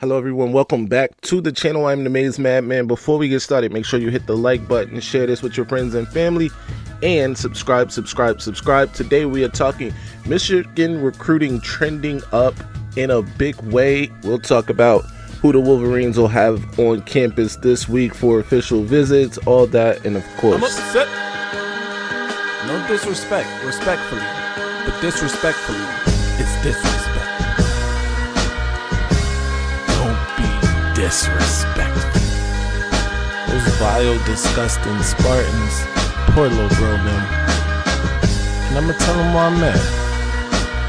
Hello everyone, welcome back to the channel. I'm the Maize Madman. Before we get started, make sure you hit the like button, share this with your friends and family, and subscribe. Today we are talking Michigan recruiting trending up in a big way. We'll talk about who the Wolverines will have on campus this week for official visits, all that, and of course, I'm upset. No disrespect, respectfully, but disrespectfully, it's disrespect. Disrespectful. Those vile, disgusting Spartans. Poor little girl, man. And I'ma tell them where I'm at.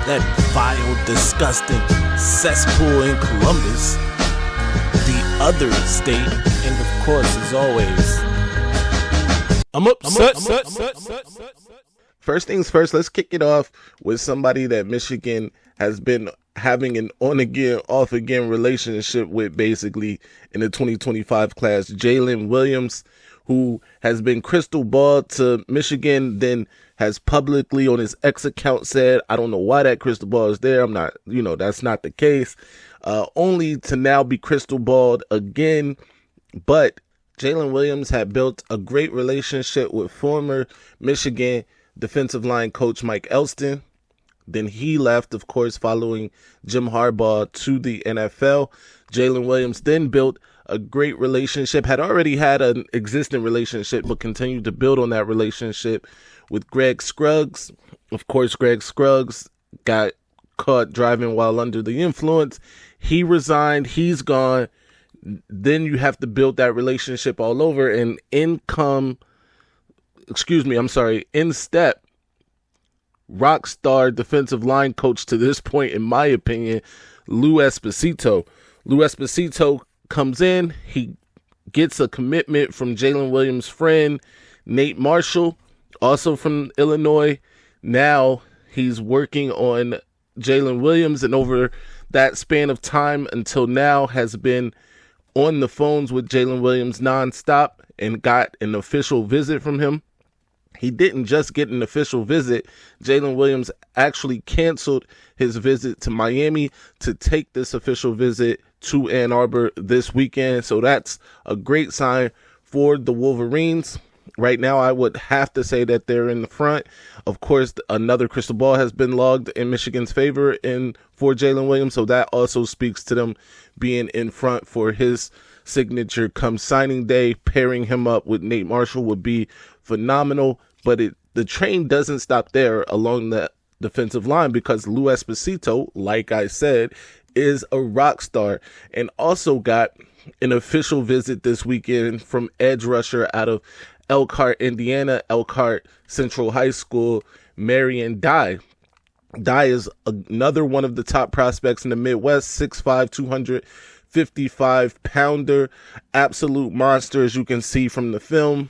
That vile, disgusting cesspool in Columbus. The other state. And of course, as always, I'm upset. First things first, let's kick it off with somebody that Michigan has been having an on-again, off-again relationship with basically in the 2025 class. Jaylen Williams, who has been crystal balled to Michigan, then has publicly on his X account said, I don't know why that crystal ball is there. I'm not, that's not the case. Only to now be crystal balled again. But Jaylen Williams had built a great relationship with former Michigan defensive line coach Mike Elston. Then he left, of course, following Jim Harbaugh to the NFL. Jaylen Williams then built a great relationship, had already had an existing relationship, but continued to build on that relationship with Greg Scruggs. Of course, Greg Scruggs got caught driving while under the influence. He resigned. He's gone. Then you have to build that relationship all over. And in step, rock star defensive line coach to this point, in my opinion, Lou Esposito. Lou Esposito comes in. He gets a commitment from Jaylen Williams' friend, Nate Marshall, also from Illinois. Now he's working on Jaylen Williams, and over that span of time until now has been on the phones with Jaylen Williams nonstop and got an official visit from him. He didn't just get an official visit. Jaylen Williams actually canceled his visit to Miami to take this official visit to Ann Arbor this weekend. So that's a great sign for the Wolverines. Right now, I would have to say that they're in the front. Of course, another crystal ball has been logged in Michigan's favor for Jaylen Williams. So that also speaks to them being in front for his signature come signing day. Pairing him up with Nate Marshall would be phenomenal. But the train doesn't stop there along the defensive line, because Lou Esposito, like I said, is a rock star and also got an official visit this weekend from edge rusher out of Elkhart, Indiana, Elkhart Central High School, Marion Dye. Dye is another one of the top prospects in the Midwest, 6'5", 255-pounder, absolute monster, as you can see from the film.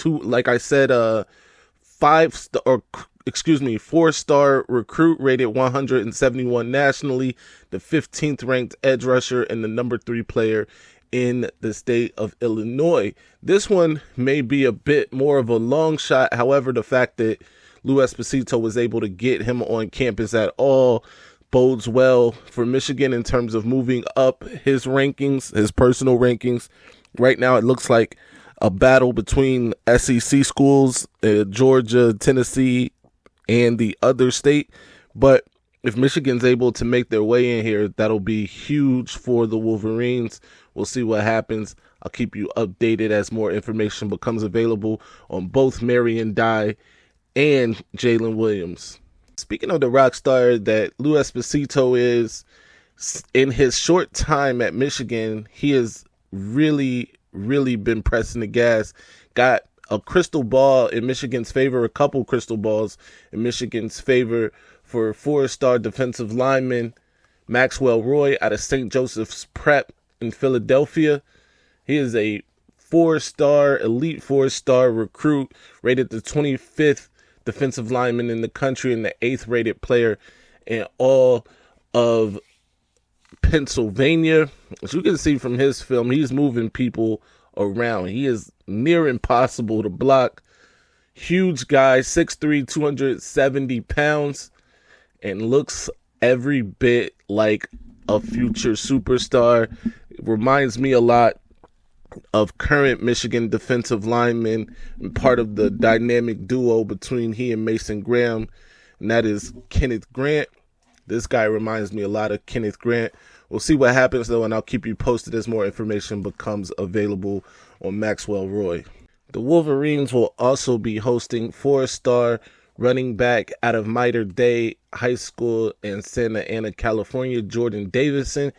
Like I said, 4-star recruit, rated 171 nationally, the 15th ranked edge rusher, and the number 3 player in the state of Illinois. This one may be a bit more of a long shot. However, the fact that Lou Esposito was able to get him on campus at all bodes well for Michigan in terms of moving up his rankings, his personal rankings. Right now, it looks like a battle between SEC schools, Georgia, Tennessee, and the other state. But if Michigan's able to make their way in here, that'll be huge for the Wolverines. We'll see what happens. I'll keep you updated as more information becomes available on both Marion Dye and Jaylen Williams. Speaking of the rock star that Lou Esposito is, in his short time at Michigan, he has really been pressing the gas. Got a crystal ball in Michigan's favor, a couple crystal balls in Michigan's favor for 4-star defensive lineman Maxwell Roy out of St. Joseph's Prep in Philadelphia. He is a 4-star, elite 4-star recruit, rated the 25th defensive lineman in the country and the 8th rated player in all of Pennsylvania. As you can see from his film, he's moving people around. He is near impossible to block. Huge guy, 6'3", 270 pounds, and looks every bit like a future superstar. It reminds me a lot of current Michigan defensive lineman and part of the dynamic duo between he and Mason Graham, and that is Kenneth Grant. This guy reminds me a lot of Kenneth Grant. We'll see what happens, though, and I'll keep you posted as more information becomes available on Maxwell Roy. The Wolverines will also be hosting four-star running back out of Mater Dei High School in Santa Ana, California, Jordan Davison.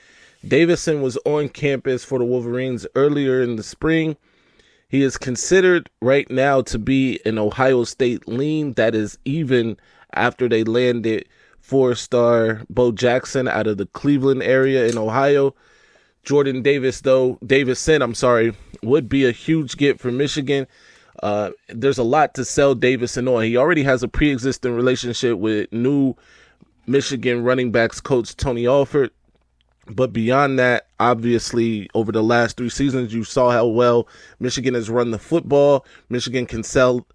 Davison was on campus for the Wolverines earlier in the spring. He is considered right now to be an Ohio State lean. That is even after they landed four-star Bo Jackson out of the Cleveland area in Ohio. Jordan Davison, would be a huge get for Michigan. There's a lot to sell Davison on. He already has a pre-existing relationship with new Michigan running backs coach Tony Alford. But beyond that, obviously, over the last 3 seasons, you saw how well Michigan has run the football. Michigan can sell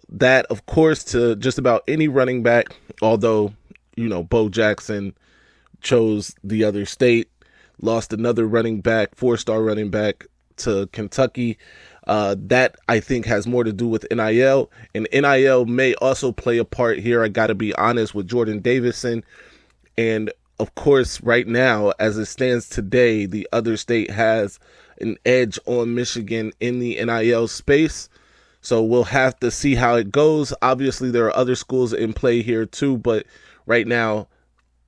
that, of course, to just about any running back, although, Bo Jackson chose the other state, lost another running back, 4-star running back to Kentucky. That, I think, has more to do with NIL, and NIL may also play a part here. I got to be honest with Jordan Davison. And of course, right now, as it stands today, the other state has an edge on Michigan in the NIL space. So we'll have to see how it goes. Obviously, there are other schools in play here too, but right now,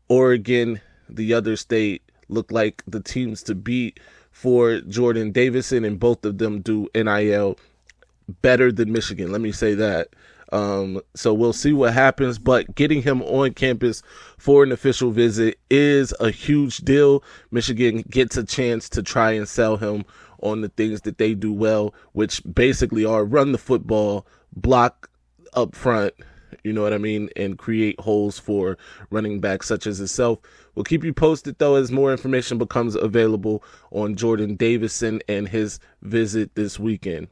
Oregon, the other state, look like the teams to beat for Jordan Davison, and both of them do NIL better than Michigan. Let me say that. So we'll see what happens, but getting him on campus for an official visit is a huge deal. Michigan gets a chance to try and sell him on the things that they do well, which basically are run the football, block up front, and create holes for running backs such as himself. We'll keep you posted, though, as more information becomes available on Jordan Davison and his visit this weekend.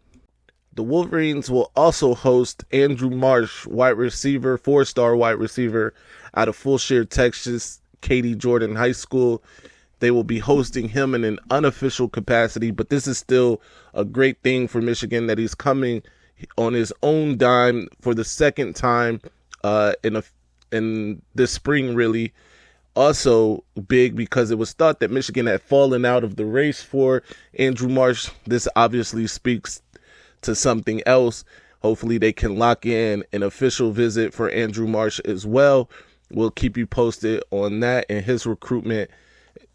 The Wolverines will also host Andrew Marsh, wide receiver, 4-star wide receiver out of Fulshire, Texas, Katy Jordan High School. They will be hosting him in an unofficial capacity, but this is still a great thing for Michigan that he's coming on his own dime for the second time in this spring, really. Also big because it was thought that Michigan had fallen out of the race for Andrew Marsh. This obviously speaks to something else. Hopefully they can lock in an official visit for Andrew Marsh as well. We'll keep you posted on that and his recruitment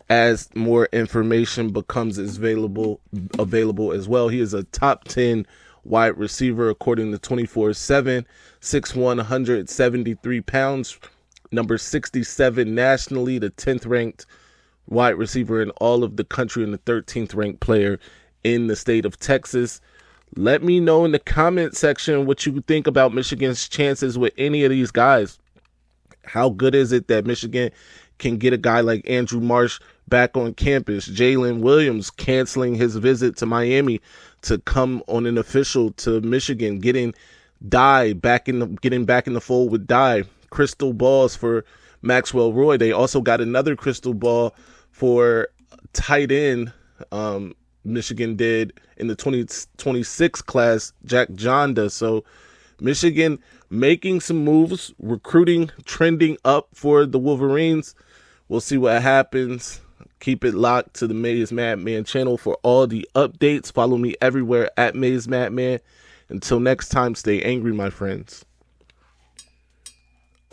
as more information becomes available as well. He is a top 10 wide receiver according to 24/7, 6'1", 173 pounds, number 67 nationally, the 10th ranked wide receiver in all of the country and the 13th ranked player in the state of Texas. Let me know in the comment section what you think about Michigan's chances with any of these guys. How good is it that Michigan can get a guy like Andrew Marsh back on campus? Jaylen Williams canceling his visit to Miami to come on an official to Michigan, getting back in the fold with Dye. Crystal balls for Maxwell Roy. They also got another crystal ball for tight end. Michigan did in the 2026 class, Jack Jonda. So Michigan making some moves, recruiting trending up for the Wolverines. We'll see what happens. Keep it locked to the Maize Madman channel for all the updates. Follow me everywhere at Maize Madman. Until next time, stay angry, my friends.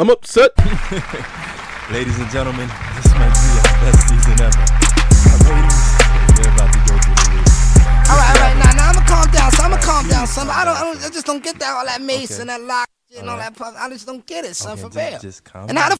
I'm upset. Ladies and gentlemen, this might be the best season ever. Our ratings, they're about to go through the roof. All right. Now I'm gonna calm down, son. I just don't get that all that Mace and that lock and all that. I just don't get it, son. For real. Just calm and how the